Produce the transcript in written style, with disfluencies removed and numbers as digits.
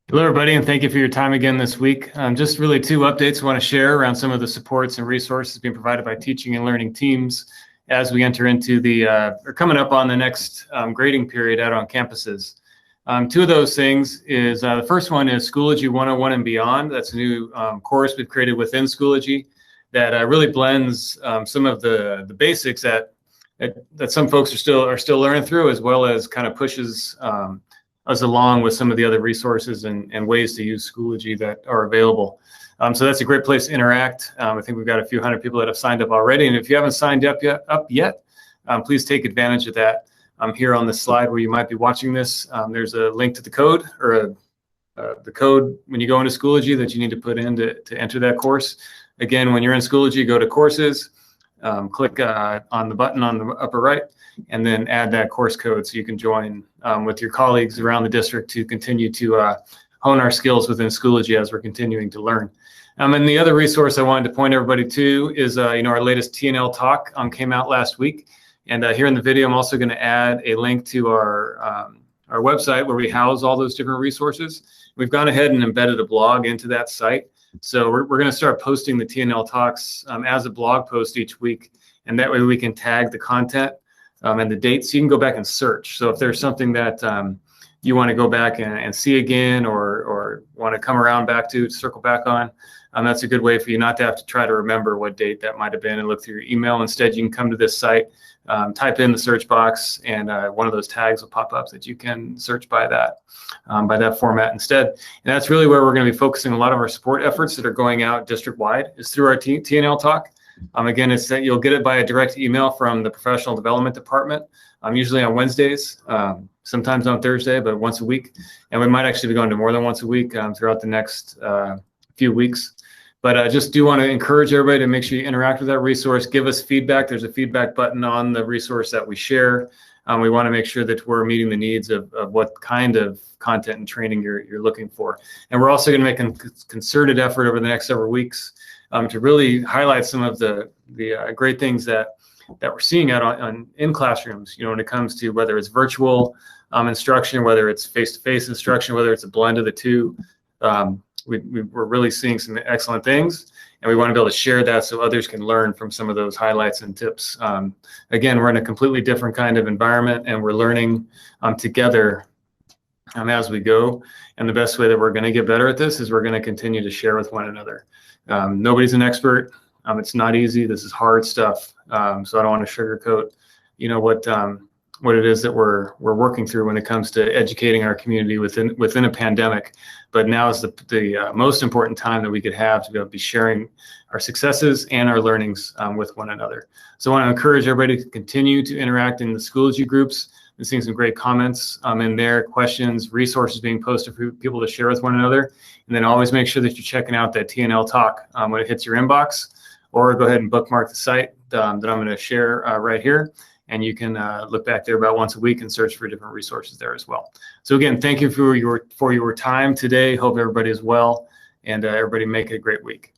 Hello, everybody, and thank you for your time again this week. Just really two updates I want to share around some of the supports and resources being provided by teaching and learning teams as we enter into or coming up on the next grading period out on campuses. Two of those things is the first one is Schoology 101 and Beyond. That's a new course we've created within Schoology that really blends some of the basics that some folks are still learning through, as well as kind of pushes us along with some of the other resources and ways to use Schoology that are available. So that's a great place to interact. I think we've got a few hundred people that have signed up already. And if you haven't signed up yet, please take advantage of that. Here on this slide where you might be watching this, there's a link to the code or the code when you go into Schoology that you need to put in to enter that course. Again, when you're in Schoology, go to courses, click on the button on the upper right, and then add that course code so you can join with your colleagues around the district to continue to hone our skills within Schoology as we're continuing to learn. And the other resource I wanted to point everybody to is our latest TNL talk came out last week. And here in the video, I'm also going to add a link to our website where we house all those different resources. We've gone ahead and embedded a blog into that site. So we're going to start posting the TNL talks as a blog post each week. And that way we can tag the content and the dates. So you can go back and search. So if there's something that you want to go back and see again or want to come around back to circle back on, that's a good way for you not to have to try to remember what date that might have been and look through your email. Instead, you can come to this site, type in the search box, and one of those tags will pop up that you can search by that format instead. And that's really where we're going to be focusing a lot of our support efforts that are going out district-wide is through our TNL talk. Again, it's that you'll get it by a direct email from the professional development department, usually on Wednesdays, sometimes on Thursday, but once a week. And we might actually be going to more than once a week throughout the next few weeks. But I just do want to encourage everybody to make sure you interact with that resource, give us feedback. There's a feedback button on the resource that we share. We want to make sure that we're meeting the needs of what kind of content and training you're looking for. And we're also going to make a concerted effort over the next several weeks to really highlight some of the great things that we're seeing out in classrooms, when it comes to whether it's virtual instruction, whether it's face-to-face instruction, whether it's a blend of the two. We're really seeing some excellent things, and we want to be able to share that so others can learn from some of those highlights and tips. Again, we're in a completely different kind of environment, and we're learning together as we go. And the best way that we're going to get better at this is we're going to continue to share with one another. Nobody's an expert. It's not easy. This is hard stuff. So I don't want to sugarcoat, what it is that we're working through when it comes to educating our community within a pandemic. But now is the most important time that we could have to be able to be sharing our successes and our learnings with one another. So I want to encourage everybody to continue to interact in the Schoology groups. I'm seeing some great comments in there, questions, resources being posted for people to share with one another. And then always make sure that you're checking out that TNL talk when it hits your inbox, or go ahead and bookmark the site that I'm going to share right here. And you can look back there about once a week and search for different resources there as well. So again, thank you for your time today. Hope everybody is well, and everybody make it a great week.